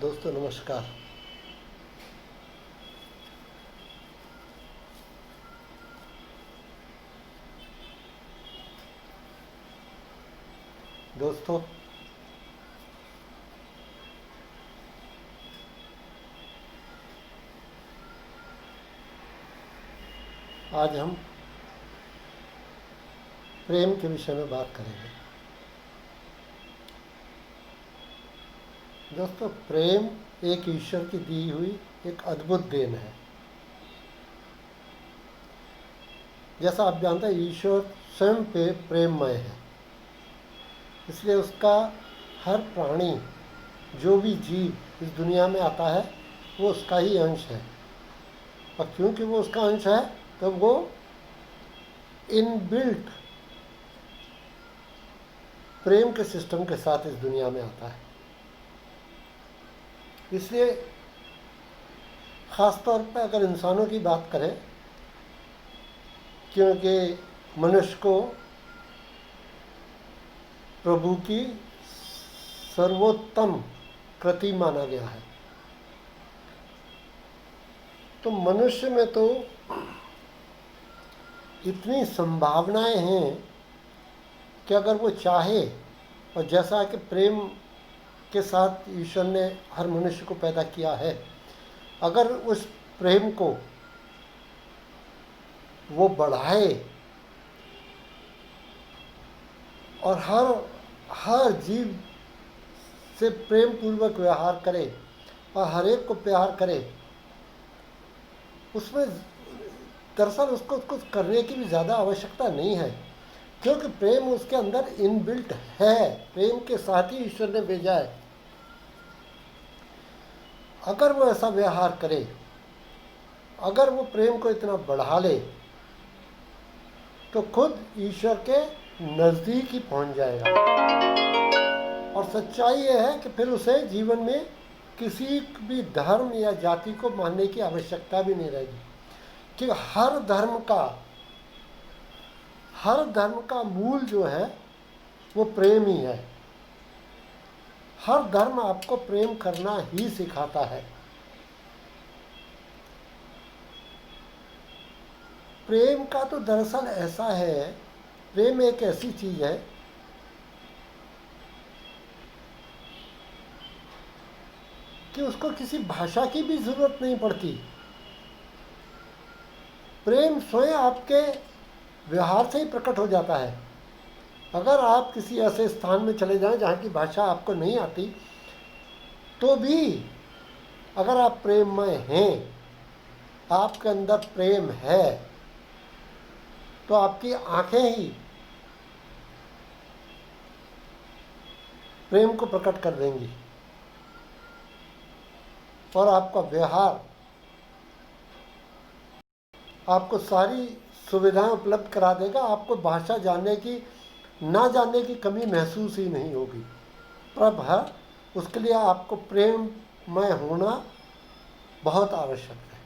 दोस्तों नमस्कार। दोस्तों आज हम प्रेम के विषय में बात करेंगे। दोस्तों प्रेम एक ईश्वर की दी हुई एक अद्भुत देन है। जैसा आप जानते हैं ईश्वर स्वयं पे प्रेममय है, इसलिए उसका हर प्राणी जो भी जीव इस दुनिया में आता है वो उसका ही अंश है, और क्योंकि वो उसका अंश है तो वो इनबिल्ट प्रेम के सिस्टम के साथ इस दुनिया में आता है। इसलिए ख़ास तौर पर अगर इंसानों की बात करें, क्योंकि मनुष्य को प्रभु की सर्वोत्तम कृति माना गया है, तो मनुष्य में तो इतनी संभावनाएं हैं कि अगर वो चाहे, और जैसा कि प्रेम के साथ ईश्वर ने हर मनुष्य को पैदा किया है, अगर उस प्रेम को वो बढ़ाए और हर जीव से प्रेम पूर्वक व्यवहार करे और हर एक को प्यार करे, उसमें दरअसल उसको कुछ करने की भी ज़्यादा आवश्यकता नहीं है, क्योंकि प्रेम उसके अंदर इनबिल्ट है। प्रेम के साथ ही ईश्वर ने भेजा है। अगर वो ऐसा व्यवहार करे, अगर वो प्रेम को इतना बढ़ा ले, तो खुद ईश्वर के नज़दीक ही पहुंच जाएगा। और सच्चाई ये है कि फिर उसे जीवन में किसी भी धर्म या जाति को मानने की आवश्यकता भी नहीं रहेगी, कि हर धर्म का मूल जो है वो प्रेम ही है। हर धर्म आपको प्रेम करना ही सिखाता है। प्रेम का तो दरअसल ऐसा है, प्रेम एक ऐसी चीज है कि उसको किसी भाषा की भी जरूरत नहीं पड़ती। प्रेम स्वयं आपके व्यवहार से ही प्रकट हो जाता है। अगर आप किसी ऐसे स्थान में चले जाएं जहाँ की भाषा आपको नहीं आती, तो भी अगर आप प्रेममय हैं, आपके अंदर प्रेम है, तो आपकी आंखें ही प्रेम को प्रकट कर देंगी और आपका व्यवहार आपको सारी सुविधाएं उपलब्ध करा देगा। आपको भाषा जानने की, ना जानने की कमी महसूस ही नहीं होगी। पर है, उसके लिए आपको प्रेममय होना बहुत आवश्यक है।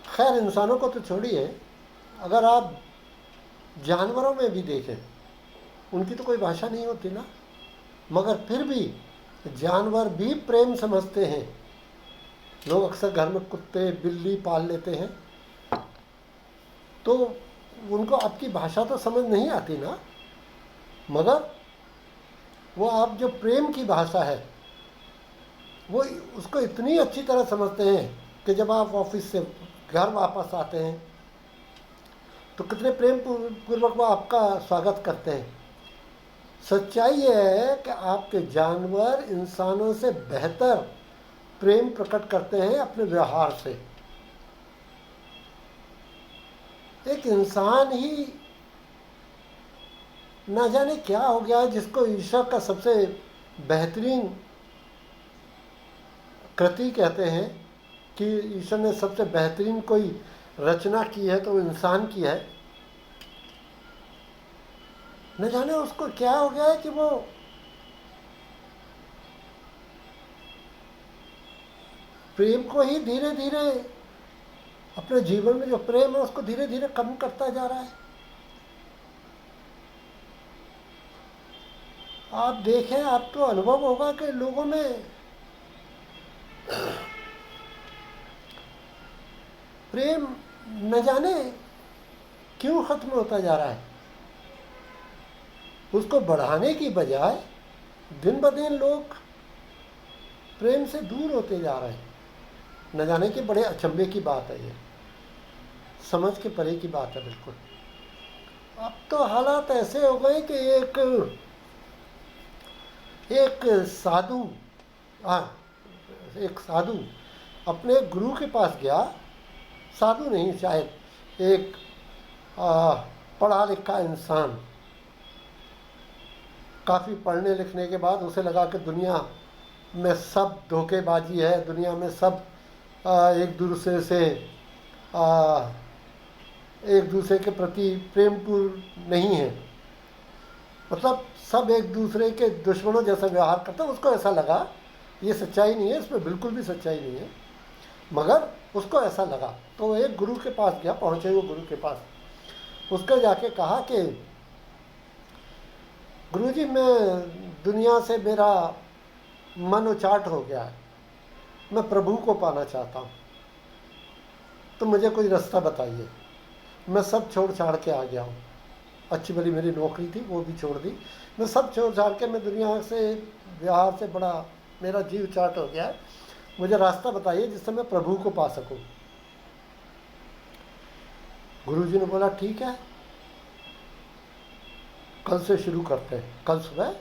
खैर इंसानों को तो छोड़िए, अगर आप जानवरों में भी देखें, उनकी तो कोई भाषा नहीं होती ना, मगर फिर भी जानवर भी प्रेम समझते हैं। लोग अक्सर घर में कुत्ते बिल्ली पाल लेते हैं, तो उनको आपकी भाषा तो समझ नहीं आती ना, मगर वो आप जो प्रेम की भाषा है वो उसको इतनी अच्छी तरह समझते हैं कि जब आप ऑफिस से घर वापस आते हैं तो कितने प्रेम पूर्वक वो आपका स्वागत करते हैं। सच्चाई ये है कि आपके जानवर इंसानों से बेहतर प्रेम प्रकट करते हैं अपने व्यवहार से। एक इंसान ही ना जाने क्या हो गया है, जिसको ईश्वर का सबसे बेहतरीन कृति कहते हैं, कि ईश्वर ने सबसे बेहतरीन कोई रचना की है तो वो इंसान की है। न जाने उसको क्या हो गया है कि वो प्रेम को ही धीरे धीरे अपने जीवन में जो प्रेम है उसको धीरे धीरे कम करता जा रहा है। आप देखें, आपको अनुभव होगा कि लोगों में प्रेम न जाने क्यों खत्म होता जा रहा है। उसको बढ़ाने की बजाय दिन ब दिन लोग प्रेम से दूर होते जा रहे हैं। न जाने कि बड़े अचंभे की बात है, ये समझ के परे की बात है बिल्कुल। अब तो हालात ऐसे हो गए कि एक साधु, हाँ, एक साधु अपने गुरु के पास गया। साधु नहीं, शायद एक पढ़ा लिखा इंसान, काफ़ी पढ़ने लिखने के बाद उसे लगा कि दुनिया में सब धोखेबाजी है, दुनिया में सब एक दूसरे से एक दूसरे के प्रति प्रेमपूर्ण नहीं है, मतलब सब एक दूसरे के दुश्मनों जैसा व्यवहार करते हैं। उसको ऐसा लगा, ये सच्चाई नहीं है, इसमें बिल्कुल भी सच्चाई नहीं है, मगर उसको ऐसा लगा। तो वो एक गुरु के पास गया, पहुँचे वो गुरु के पास, उसको जाके कहा कि गुरुजी, मैं दुनिया से मेरा मन उचाट हो गया है, मैं प्रभु को पाना चाहता हूँ, तो मुझे कोई रास्ता बताइए। मैं सब छोड़ छाड़ के आ गया हूँ, अच्छी भली मेरी नौकरी थी वो भी छोड़ दी, मैं सब छोड़ छाड़ के, मैं दुनिया से व्यवहार से बड़ा मेरा जीव चाट हो गया है, मुझे रास्ता बताइए जिससे मैं प्रभु को पा सकूँ। गुरुजी ने बोला ठीक है, कल से शुरू करते हैं, कल सुबह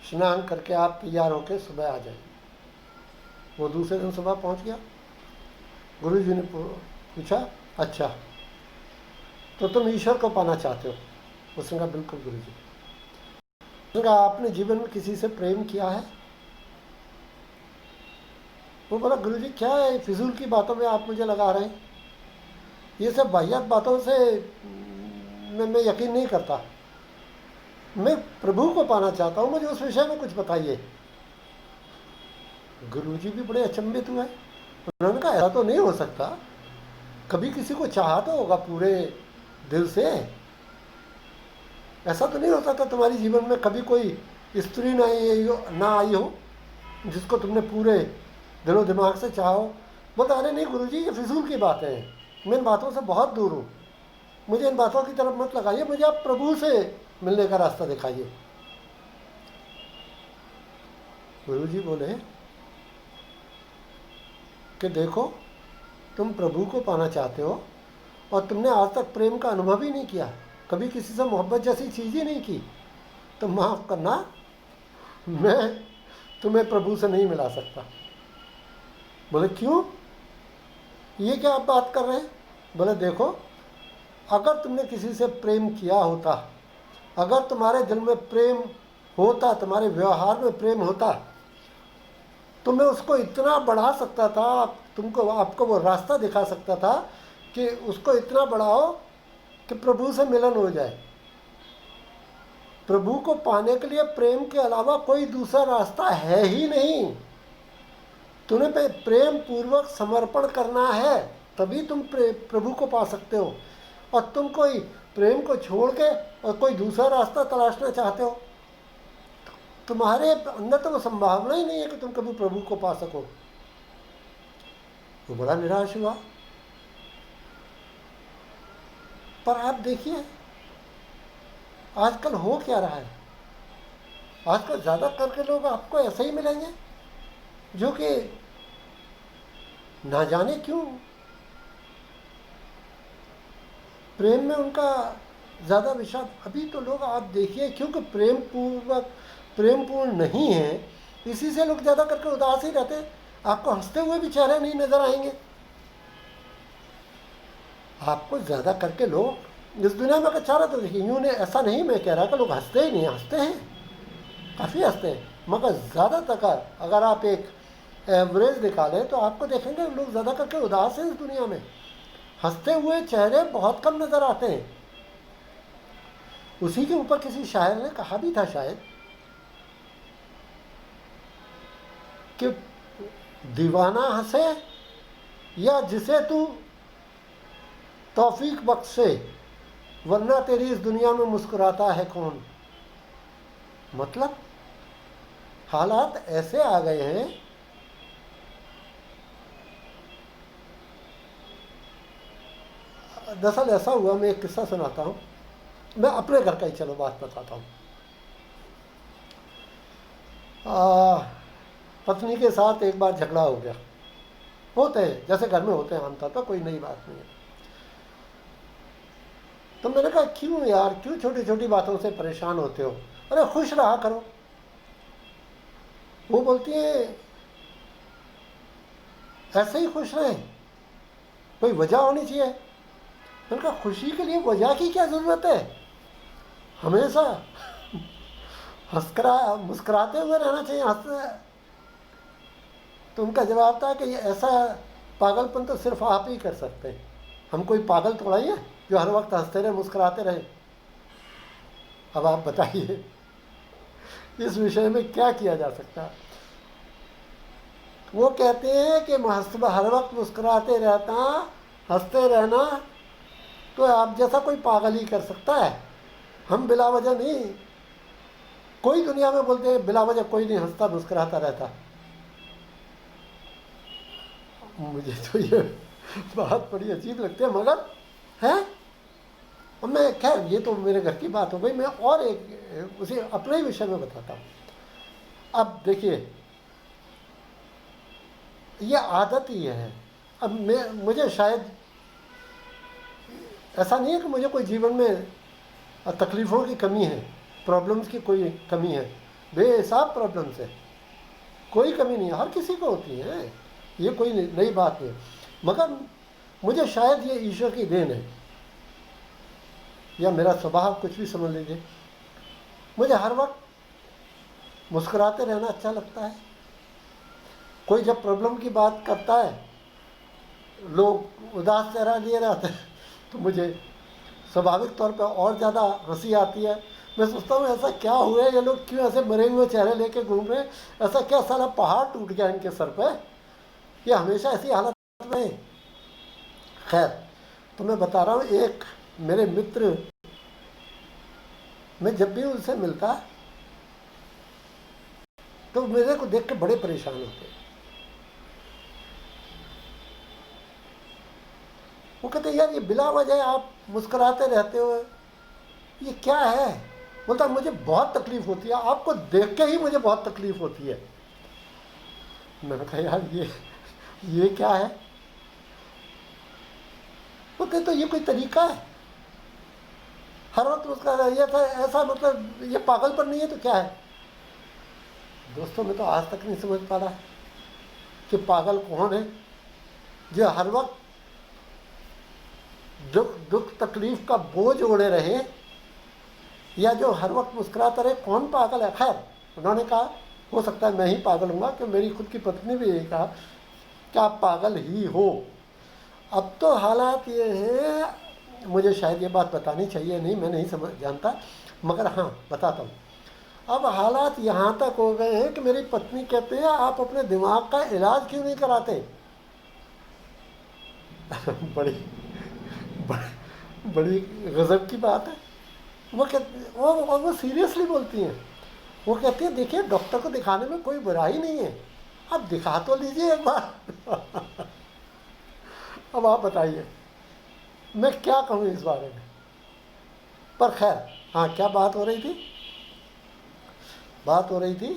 स्नान करके आप तैयार होकर सुबह आ जाइए। वो दूसरे दिन सुबह पहुंच गया। गुरुजी ने पूछा, अच्छा तो तुम ईश्वर को पाना चाहते हो? उसने कहा बिल्कुल गुरुजी। उसने कहा आपने जीवन में किसी से प्रेम किया है? वो बोला गुरुजी क्या है, फिजूल की बातों में आप मुझे लगा रहे हैं, ये सब वाहियात बातों से मैं यकीन नहीं करता, मैं प्रभु को पाना चाहता हूँ, मुझे उस विषय में कुछ बताइए। गुरुजी भी बड़े अचंभित हुए। उन्होंने कहा ऐसा तो नहीं हो सकता, कभी किसी को चाहा तो होगा पूरे दिल से, ऐसा तो नहीं हो सकता तुम्हारे जीवन में कभी कोई स्त्री ना आई हो जिसको तुमने पूरे दिलो दिमाग से चाहो। बोलते अरे नहीं गुरुजी, ये फिजूल की बातें हैं, मैं इन बातों से बहुत दूर हूँ, मुझे इन बातों की तरफ मत लगाइए, मुझे आप प्रभु से मिलने का रास्ता दिखाइए। गुरुजी बोले कि देखो, तुम प्रभु को पाना चाहते हो और तुमने आज तक प्रेम का अनुभव ही नहीं किया, कभी किसी से मोहब्बत जैसी चीज़ ही नहीं की, तो माफ़ करना, मैं तुम्हें प्रभु से नहीं मिला सकता। बोले क्यों, ये क्या आप बात कर रहे हैं? बोले देखो, अगर तुमने किसी से प्रेम किया होता, अगर तुम्हारे दिल में प्रेम होता, तुम्हारे व्यवहार में प्रेम होता, तो मैं उसको इतना बढ़ा सकता था, तुमको आपको वो रास्ता दिखा सकता था कि उसको इतना बढ़ाओ कि प्रभु से मिलन हो जाए। प्रभु को पाने के लिए प्रेम के अलावा कोई दूसरा रास्ता है ही नहीं। तुम्हें प्रेम पूर्वक समर्पण करना है, तभी तुम प्रभु को पा सकते हो। और तुम कोई प्रेम को छोड़ के और कोई दूसरा रास्ता तलाशना चाहते हो, तुम्हारे अंदर तो वो संभावना ही नहीं है कि तुम कभी प्रभु को पा सको। वो बड़ा निराश हुआ। पर आप देखिए आजकल हो क्या रहा है, आजकल ज़्यादा करके लोग आपको ऐसे ही मिलेंगे जो कि ना जाने क्यों प्रेम में उनका ज़्यादा विश्वास। अभी तो लोग आप देखिए, क्योंकि प्रेमपूर्ण नहीं है, इसी से लोग ज़्यादा करके उदास ही रहते हैं। आपको हंसते हुए भी चेहरे नहीं नजर आएंगे। आपको ज़्यादा करके लोग इस दुनिया में अच्छा रहा तो देखिए, यूँ ने ऐसा नहीं मैं कह रहा कि लोग हंसते ही नहीं, हंसते हैं, काफ़ी हंसते हैं, मगर ज़्यादातर अगर आप एक एवरेज निकालें तो आपको देखेंगे लोग ज़्यादा करके उदास हैं। इस दुनिया में हंसते हुए चेहरे बहुत कम नज़र आते हैं। उसी के ऊपर किसी शायर ने कहा भी था शायद कि दीवाना हंसे या जिसे तू तौफीक बख्शे, वरना तेरी इस दुनिया में मुस्कुराता है कौन। मतलब हालात ऐसे आ गए हैं, दरअसल ऐसा हुआ, मैं एक किस्सा सुनाता हूँ, मैं अपने घर का ही चलो बात बताता हूँ। पत्नी के साथ एक बार झगड़ा हो गया, होते हैं जैसे घर में होते हैं आमतौर पर, कोई नई बात नहीं है। तो मैंने कहा क्यों यार, क्यों छोटी छोटी बातों से परेशान होते हो, अरे खुश रहा करो। वो बोलती है ऐसे ही खुश रहे, कोई वजह होनी चाहिए। मैंने कहा खुशी के लिए वजह की क्या ज़रूरत है, हमेशा हंसकर मुस्कुराते हुए रहना चाहिए, हंसते। तो उनका जवाब था कि ये ऐसा पागलपन तो सिर्फ आप ही कर सकते हैं, हम कोई पागल थोड़ा ही है जो हर वक्त हंसते रहे मुस्कुराते रहे। अब आप बताइए इस विषय में क्या किया जा सकता है। वो कहते हैं कि हर वक्त मुस्कुराते रहना, हंसते रहना तो आप जैसा कोई पागल ही कर सकता है, हम बिला वजह नहीं। कोई दुनिया में बोलते हैं बिला वजह कोई नहीं हंसता मुस्कुराता रहता। मुझे तो ये बात बड़ी अजीब लगती है, मगर है। अब मैं खैर ये तो मेरे घर की बात हो गई, मैं और एक उसे अपने ही विषय में बताता हूँ। अब देखिए ये आदत ही है। अब मुझे शायद ऐसा नहीं है कि मुझे कोई जीवन में तकलीफ़ों की कमी है, प्रॉब्लम्स की कोई कमी है, बेहिसाब प्रॉब्लम्स है, कोई कमी नहीं है, हर किसी को होती है, ये कोई नई बात नहीं है। मगर मुझे शायद ये ईश्वर की देन है या मेरा स्वभाव, कुछ भी समझ लीजिए। मुझे हर वक्त मुस्कुराते रहना अच्छा लगता है। कोई जब प्रॉब्लम की बात करता है, लोग उदास चेहरा लिए रहते हैं, तो मुझे स्वाभाविक तौर पर और ज़्यादा हंसी आती है। मैं सोचता हूँ ऐसा क्या हुआ है, ये लोग क्यों ऐसे मरे हुए चेहरे लेके घूम रहे हैं, ऐसा क्या साला पहाड़ टूट गया इनके सर पे, ये हमेशा ऐसी हालत में। खैर, तो मैं बता रहा हूँ, एक मेरे मित्र, मैं जब भी उनसे मिलता तो मेरे को देख के बड़े परेशान होते। वो कहते यार ये बिला वजह आप मुस्कुराते रहते हो, ये क्या है। बोलता मुझे बहुत तकलीफ होती है, आपको देख के ही मुझे बहुत तकलीफ होती है। मैंने कहा यार ये क्या है। वो कहते तो ये कोई तरीका है, हर वक्त उसका ये था ऐसा, मतलब ये पागलपन नहीं है तो क्या है। दोस्तों मैं तो आज तक नहीं समझ पा रहा कि पागल कौन है जो हर वक्त दुख तकलीफ का बोझ ओढ़े रहे, या जो हर वक्त मुस्कुराता रहे, कौन पागल है। खैर उन्होंने कहा हो सकता है मैं ही पागल हूँगा, कि मेरी खुद की पत्नी भी यही कहा कि आप पागल ही हो। अब तो हालात ये है, मुझे शायद ये बात बतानी चाहिए नहीं, मैं नहीं समझ जानता, मगर हाँ बताता हूँ। अब हालात यहाँ तक हो गए हैं कि मेरी पत्नी कहते हैं आप अपने दिमाग का इलाज क्यों नहीं कराते। बड़ी बड़ी गजब की बात है। वो कहते वो सीरियसली बोलती हैं। वो कहती है देखिए डॉक्टर को दिखाने में कोई बुराई नहीं है, आप दिखा तो लीजिए एक बार। अब आप बताइए मैं क्या कहूँ इस बारे में। पर खैर हाँ, क्या बात हो रही थी, बात हो रही थी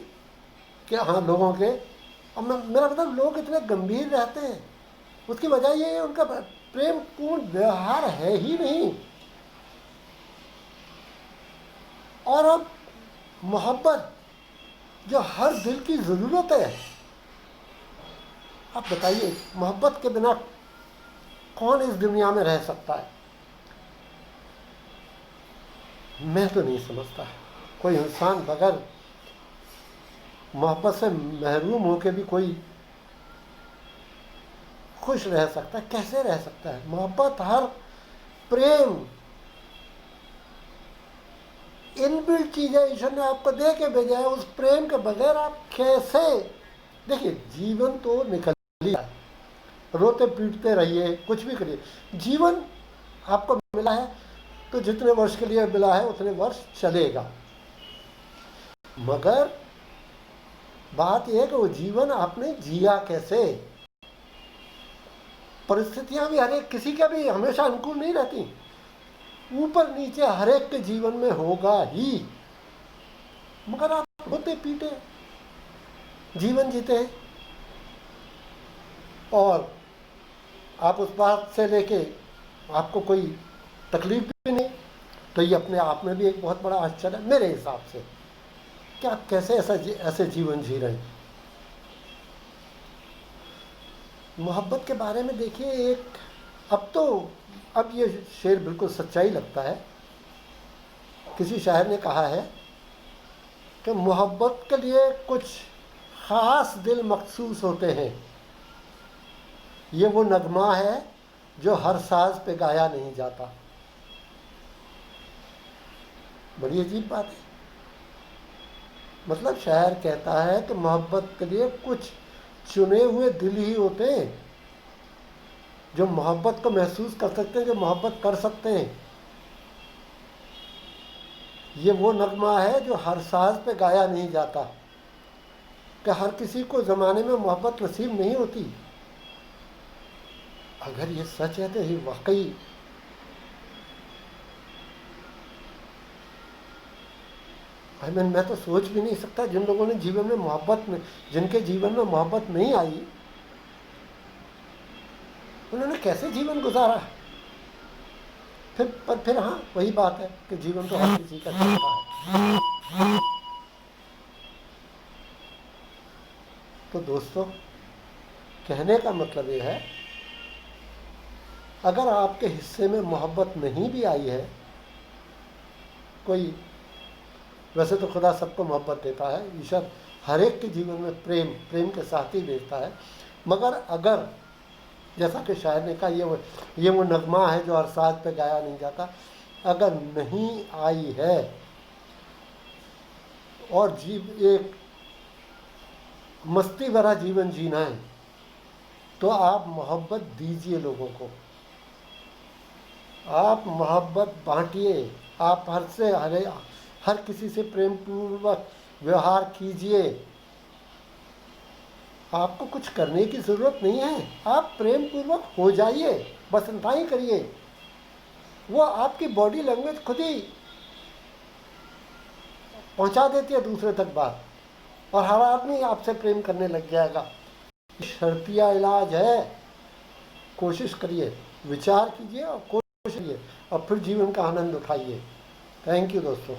कि हाँ लोगों के, अब मेरा मतलब लोग इतने गंभीर रहते हैं, उसकी वजह ये है उनका प्रेम पूर्ण व्यवहार है ही नहीं। और अब मोहब्बत जो हर दिल की ज़रूरत है, आप बताइए मोहब्बत के बिना कौन इस दुनिया में रह सकता है। मैं तो नहीं समझता कोई इंसान बगैर मोहब्बत से महरूम होकर भी कोई खुश रह सकता है, कैसे रह सकता है। मोहब्बत, हर प्रेम इनबिल्ट चीज़ है, ईश्वर ने आपको दे के भेजा है। उस प्रेम के बगैर आप कैसे, देखिए जीवन तो निकल ही है, रोते पीटते रहिए, कुछ भी करिए, जीवन आपको मिला है तो जितने वर्ष के लिए मिला है उतने वर्ष चलेगा। मगर बात यह है कि वो जीवन आपने जिया कैसे। परिस्थितियां भी हर एक किसी के भी हमेशा अनुकूल नहीं रहती, ऊपर नीचे हर एक के जीवन में होगा ही, मगर आप रोते पीटे जीवन जीते हैं और आप उस बात से लेके आपको कोई तकलीफ भी नहीं, तो ये अपने आप में भी एक बहुत बड़ा आश्चर्य है मेरे हिसाब से कि आप कैसे ऐसे जीवन जी रहे हैं। मोहब्बत के बारे में देखिए, एक अब ये शेर बिल्कुल सच्चाई लगता है। किसी शायर ने कहा है कि मोहब्बत के लिए कुछ ख़ास दिल मखसूस होते हैं, ये वो नगमा है जो हर साज पे गाया नहीं जाता। बड़ी अजीब बात है। मतलब शायर कहता है कि मोहब्बत के लिए कुछ चुने हुए दिल ही होते हैं जो मोहब्बत को महसूस कर सकते हैं, जो मोहब्बत कर सकते हैं। ये वो नगमा है जो हर साज पे गाया नहीं जाता, कि हर किसी को ज़माने में मोहब्बत नसीब नहीं होती। अगर ये सच है तो ये वाकई मैं तो सोच भी नहीं सकता जिन लोगों ने जीवन में जिनके जीवन में मोहब्बत नहीं आई, उन्होंने कैसे जीवन गुजारा। फिर हाँ, वही बात है कि जीवन तो हर किसी का चलता है। तो दोस्तों, कहने का मतलब ये है, अगर आपके हिस्से में मोहब्बत नहीं भी आई है, वैसे तो खुदा सबको मोहब्बत देता है, ईश्वर हर एक के जीवन में प्रेम के साथ ही भेजता है, मगर अगर जैसा कि शायर ने कहा, ये वो नगमा है जो अरसाज पे गाया नहीं जाता, अगर नहीं आई है और एक मस्ती भरा जीवन जीना है, तो आप मोहब्बत दीजिए लोगों को, आप मोहब्बत बांटिए, आप हर किसी से प्रेम पूर्वक व्यवहार कीजिए। आपको कुछ करने की ज़रूरत नहीं है, आप प्रेम पूर्वक हो जाइए, बस इतना ही करिए। वो आपकी बॉडी लैंग्वेज खुद ही पहुंचा देती है दूसरे तक बात, और हर आदमी आपसे प्रेम करने लग जाएगा। शर्तिया इलाज है, कोशिश करिए, विचार कीजिए और कोशिश करिए, और फिर जीवन का आनंद उठाइए। थैंक यू दोस्तों।